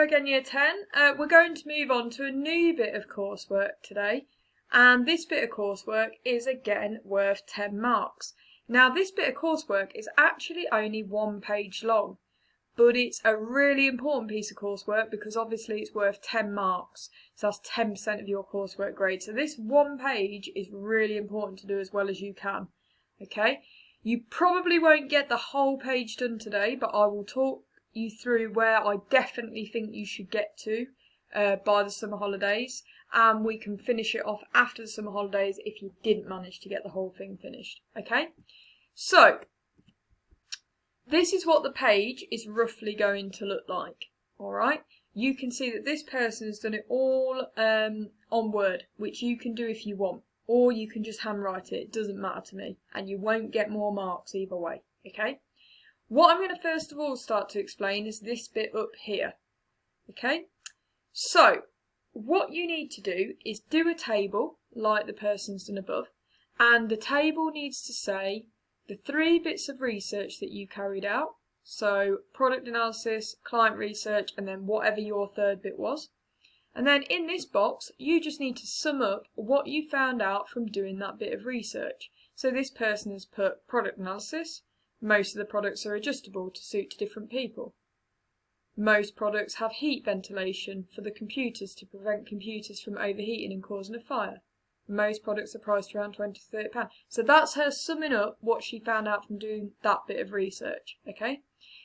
hello again Year 10. We're going to move on to a new bit of coursework today, and this bit of coursework is again worth 10 marks. Now this bit of coursework is actually only 1 page long, but it's a really important piece of coursework because obviously it's worth 10 marks, so that's 10% of your coursework grade. So this 1 page is really important to do as well as you can, okay? You probably won't get the whole page done today, but I will talk you through where I definitely think you should get to by the summer holidays, and we can finish it off after the summer holidays if you didn't manage to get the whole thing finished, okay? So, this is what the page is roughly going to look like, alright? You can see that this person has done it all on Word, which you can do if you want, or you can just handwrite it, it doesn't matter to me, and you won't get more marks either way, okay? What I'm going to first of all start to explain is this bit up here, okay? So, what you need to do is do a table like the person's done above, and the table needs to say the 3 bits of research that you carried out, so product analysis, client research, and then whatever your third bit was. And then in this box, you just need to sum up what you found out from doing that bit of research. So this person has put product analysis. Most of the products are adjustable to suit different people. Most products have heat ventilation for the computers to prevent computers from overheating and causing a fire. Most products are priced around £20 to £30. So that's her summing up what she found out from doing that bit of research, okay?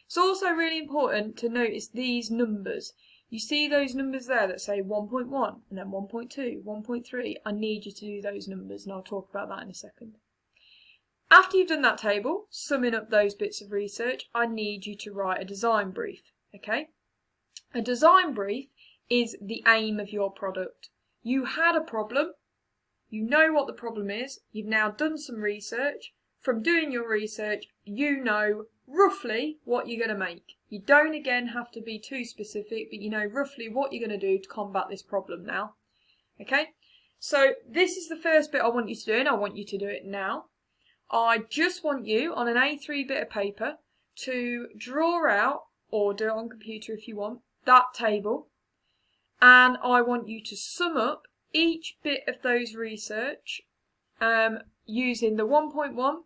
It's also really important to notice these numbers. You see those numbers there that say 1.1 and then 1.2, 1.3. I need you to do those numbers, and I'll talk about that in a second. After you've done that table, summing up those bits of research, I need you to write a design brief, okay? A design brief is the aim of your product. You had a problem, you know what the problem is, you've now done some research. From doing your research, you know roughly what you're going to make. You don't again have to be too specific, but you know roughly what you're going to do to combat this problem now, okay? So this is the first bit I want you to do, and I want you to do it now. I just want you, on an A3 bit of paper, to draw out, or do it on computer if you want, that table. And I want you to sum up each bit of those research using the 1.1, 1.2,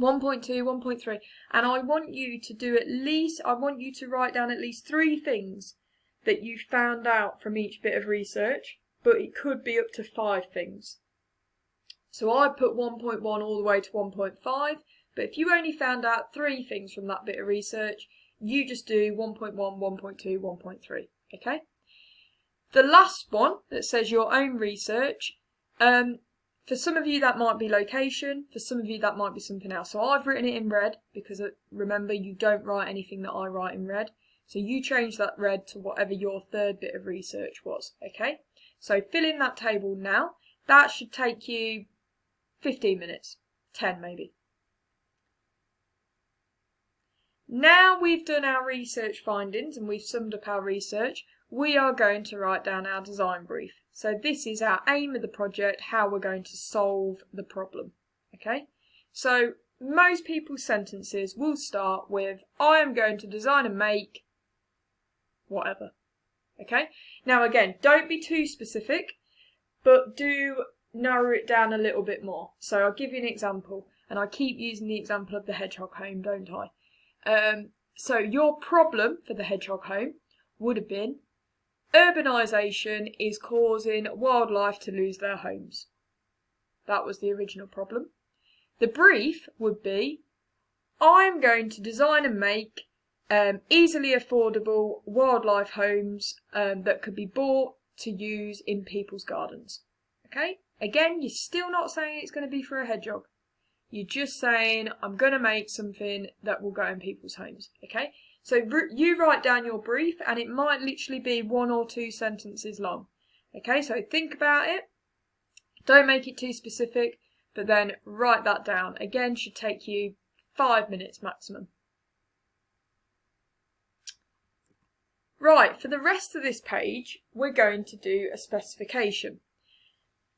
1.3. And I want you to do I want you to write down at least 3 things that you found out from each bit of research, but it could be up to 5 things. So I put 1.1 all the way to 1.5, but if you only found out 3 things from that bit of research, you just do 1.1, 1.2, 1.3, okay? The last one that says your own research, for some of you that might be location, for some of you that might be something else. So I've written it in red because remember you don't write anything that I write in red. So you change that red to whatever your third bit of research was, okay? So fill in that table now. That should take you 15 minutes, 10 maybe. Now we've done our research findings and we've summed up our research, we are going to write down our design brief. So this is our aim of the project, how we're going to solve the problem, okay? So most people's sentences will start with, I am going to design and make whatever, okay? Now again, don't be too specific, but do narrow it down a little bit more. So I'll give you an example, and I keep using the example of the hedgehog home, don't I? So your problem for the hedgehog home would have been urbanisation is causing wildlife to lose their homes. That was the original problem. The brief would be, I'm going to design and make easily affordable wildlife homes that could be bought to use in people's gardens. Okay? Again, you're still not saying it's going to be for a hedgehog. You're just saying, I'm going to make something that will go in people's homes. Okay? So you write down your brief, and it might literally be 1 or 2 sentences long. Okay? So think about it. Don't make it too specific, but then write that down. Again, should take you 5 minutes maximum. Right, for the rest of this page, we're going to do a specification.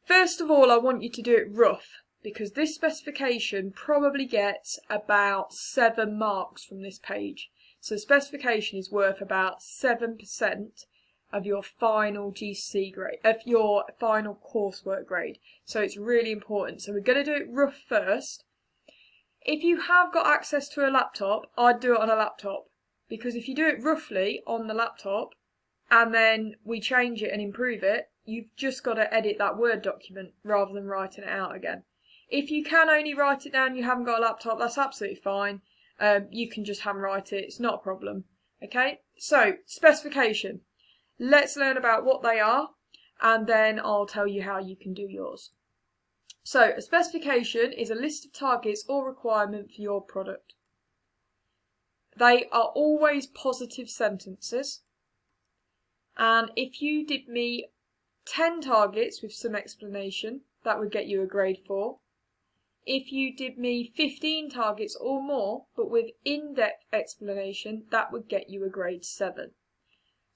First of all, I want you to do it rough, because this specification probably gets about 7 marks from this page. So specification is worth about 7% of your final GCSE grade, of your final coursework grade. So it's really important. So we're going to do it rough first. If you have got access to a laptop, I'd do it on a laptop. Because if you do it roughly on the laptop, and then we change it and improve it, you've just got to edit that Word document rather than writing it out again. If you can only write it down, you haven't got a laptop, that's absolutely fine. You can just handwrite it, it's not a problem. Okay, so specification. Let's learn about what they are, and then I'll tell you how you can do yours. So a specification is a list of targets or requirement for your product. They are always positive sentences. And if you did me 10 targets with some explanation, that would get you a grade 4. If you did me 15 targets or more, but with in-depth explanation, that would get you a grade 7.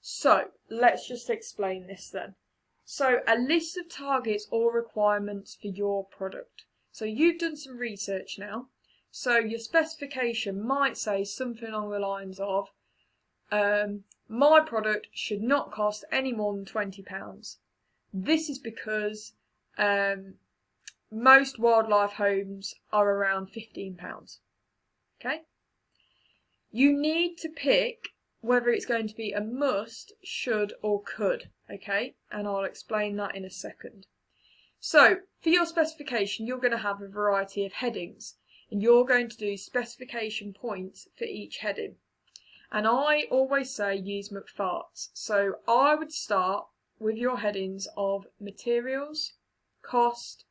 So, let's just explain this then. So, a list of targets or requirements for your product. So, you've done some research now. So, your specification might say something along the lines of, my product should not cost any more than £20. This is because most wildlife homes are around £15. Okay? You need to pick whether it's going to be a must, should or could. Okay? And I'll explain that in a second. So, for your specification, you're going to have a variety of headings. And you're going to do specification points for each heading. And I always say use McFarts. So I would start with your headings of materials, cost,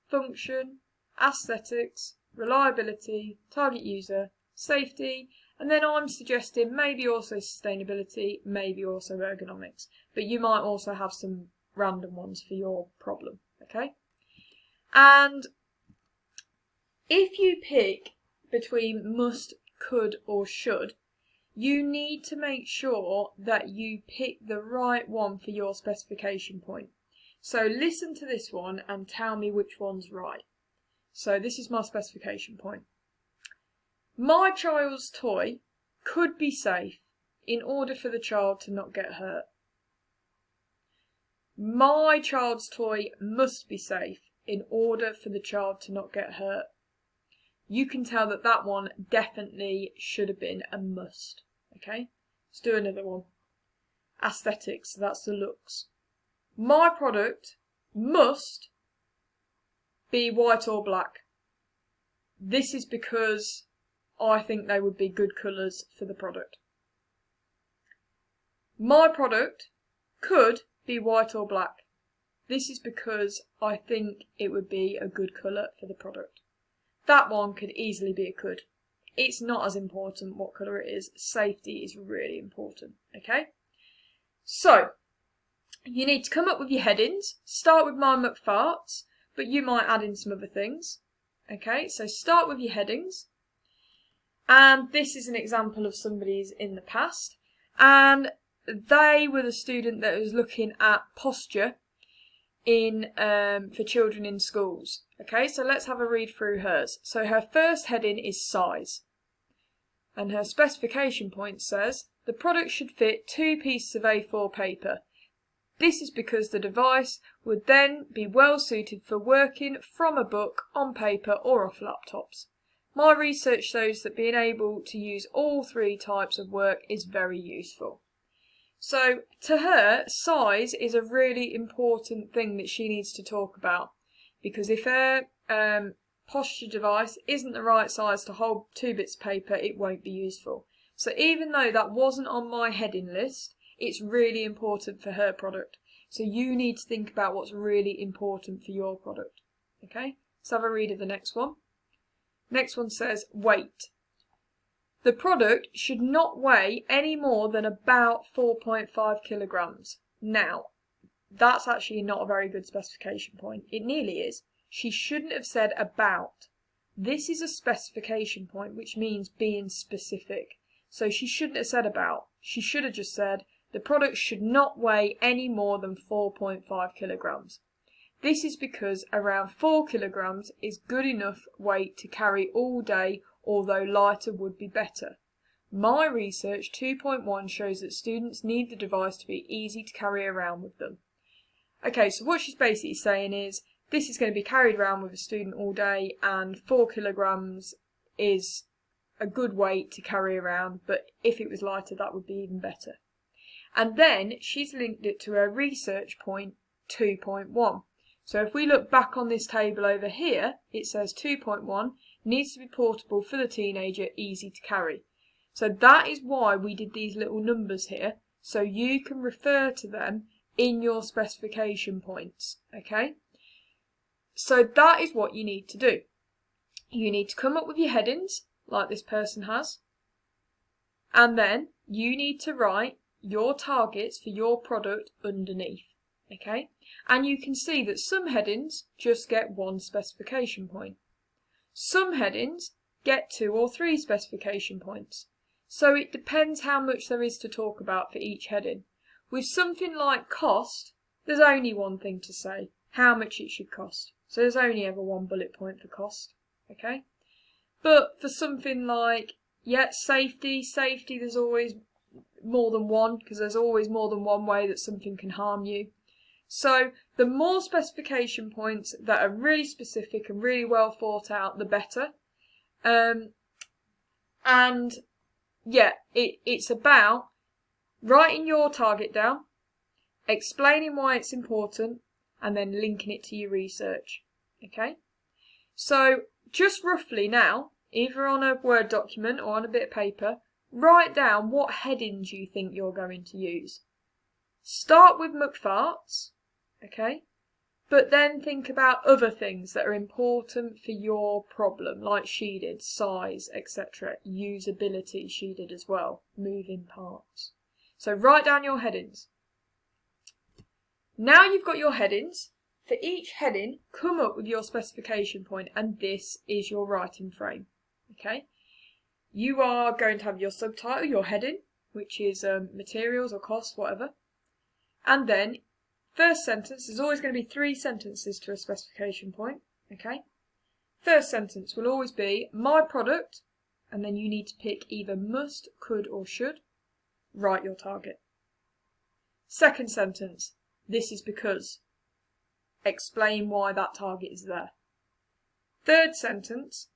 function, aesthetics, reliability, target user, safety, and then I'm suggesting maybe also sustainability, maybe also ergonomics. But you might also have some random ones for your problem, okay? And if you pick between must, could or should, you need to make sure that you pick the right one for your specification point. So listen to this one and tell me which one's right. So this is my specification point. My child's toy could be safe in order for the child to not get hurt. My child's toy must be safe in order for the child to not get hurt. You can tell that that one definitely should have been a must. Okay, let's do another one. Aesthetics, so that's the looks. My product must be white or black. This is because I think they would be good colours for the product. My product could be white or black. This is because I think it would be a good colour for the product. That one could easily be a could. It's not as important what colour it is. Safety is really important, okay? So, you need to come up with your headings. Start with my McFarts, but you might add in some other things. Okay, so start with your headings. And this is an example of somebody's in the past. And they were the student that was looking at posture in for children in schools. Okay, so let's have a read through hers. So her first heading is size. And her specification point says, the product should fit 2 pieces of A4 paper. This is because the device would then be well suited for working from a book, on paper or off laptops. My research shows that being able to use all 3 types of work is very useful. So to her, size is a really important thing that she needs to talk about. Because if her posture device isn't the right size to hold 2 bits of paper, it won't be useful. So even though that wasn't on my heading list, it's really important for her product. So you need to think about what's really important for your product. Okay, let's have a read of the next one. Next one says weight. The product should not weigh any more than about 4.5 kilograms. Now, that's actually not a very good specification point. It nearly is. She shouldn't have said about. This is a specification point, which means being specific. So she shouldn't have said about. She should have just said, the product should not weigh any more than 4.5 kilograms. This is because around 4 kilograms is good enough weight to carry all day, although lighter would be better. My research 2.1 shows that students need the device to be easy to carry around with them. Okay, so what she's basically saying is this is going to be carried around with a student all day, and 4 kilograms is a good weight to carry around, but if it was lighter that would be even better. And then she's linked it to her research point 2.1. So if we look back on this table over here, it says 2.1 needs to be portable for the teenager, easy to carry. So that is why we did these little numbers here, so you can refer to them in your specification points, okay? So that is what you need to do. You need to come up with your headings, like this person has, and then you need to write your targets for your product underneath, okay? And you can see that some headings just get 1 specification point. Some headings get 2 or 3 specification points. So it depends how much there is to talk about for each heading. With something like cost, there's only one thing to say, how much it should cost. So there's only ever 1 bullet point for cost, okay? But for something like, safety, there's always more than one, because there's always more than one way that something can harm you. So the more specification points that are really specific and really well thought out, the better. It's about writing your target down, explaining why it's important, and then linking it to your research. Okay? So just roughly now, either on a Word document or on a bit of paper, write down what headings you think you're going to use. Start with McFarts, okay? But then think about other things that are important for your problem, like she did, size, etc. Usability, she did as well, moving parts. So write down your headings. Now you've got your headings, for each heading, come up with your specification point, and this is your writing frame, okay? You are going to have your subtitle, your heading, which is materials or cost, whatever. And then, first sentence, there's always going to be 3 sentences to a specification point, okay? First sentence will always be, my product, and then you need to pick either must, could, or should. Write your target. Second sentence, this is because. Explain why that target is there. Third sentence,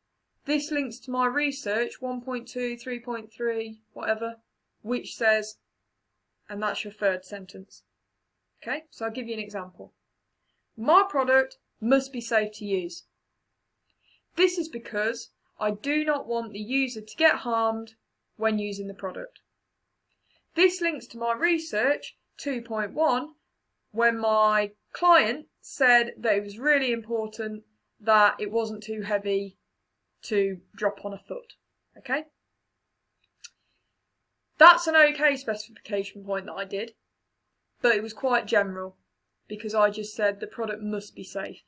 this links to my research 1.2, 3.3, whatever, which says, and that's your third sentence. Okay, so I'll give you an example. My product must be safe to use. This is because I do not want the user to get harmed when using the product. This links to my research 2.1 when my client said that it was really important that it wasn't too heavy to drop on a foot. Okay? That's an okay specification point that I did, but it was quite general because I just said the product must be safe.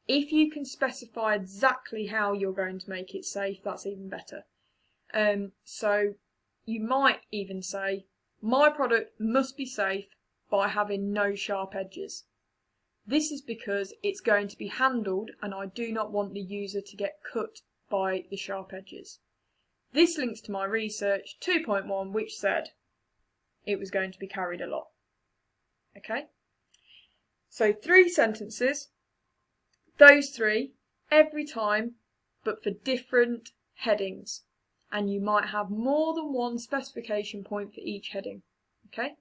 If you can specify exactly how you're going to make it safe, that's even better. So you might even say, my product must be safe by having no sharp edges. This is because it's going to be handled and I do not want the user to get cut by the sharp edges. This links to my research 2.1, which said it was going to be carried a lot. Okay? So 3 sentences, those 3 every time, but for different headings. And you might have more than 1 specification point for each heading. Okay?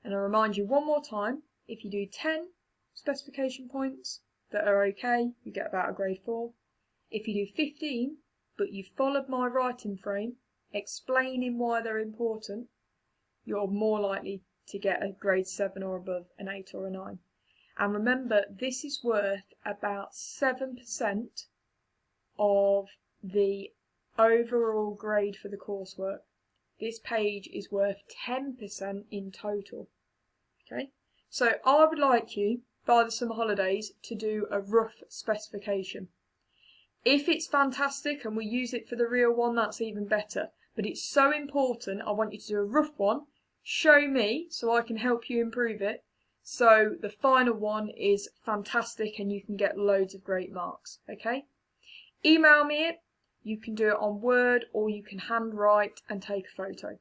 And I'll remind you one more time, if you do 10 specification points that are okay, you get about a grade 4. If you do 15, but you followed my writing frame, explaining why they're important, you're more likely to get a grade 7 or above, an 8 or a 9. And remember, this is worth about 7% of the overall grade for the coursework. This page is worth 10% in total. Okay, so I would like you, by the summer holidays, to do a rough specification. If it's fantastic and we use it for the real one, that's even better. But it's so important, I want you to do a rough one, show me so I can help you improve it. So the final one is fantastic and you can get loads of great marks, okay? Email me it. You can do it on Word or you can handwrite and take a photo.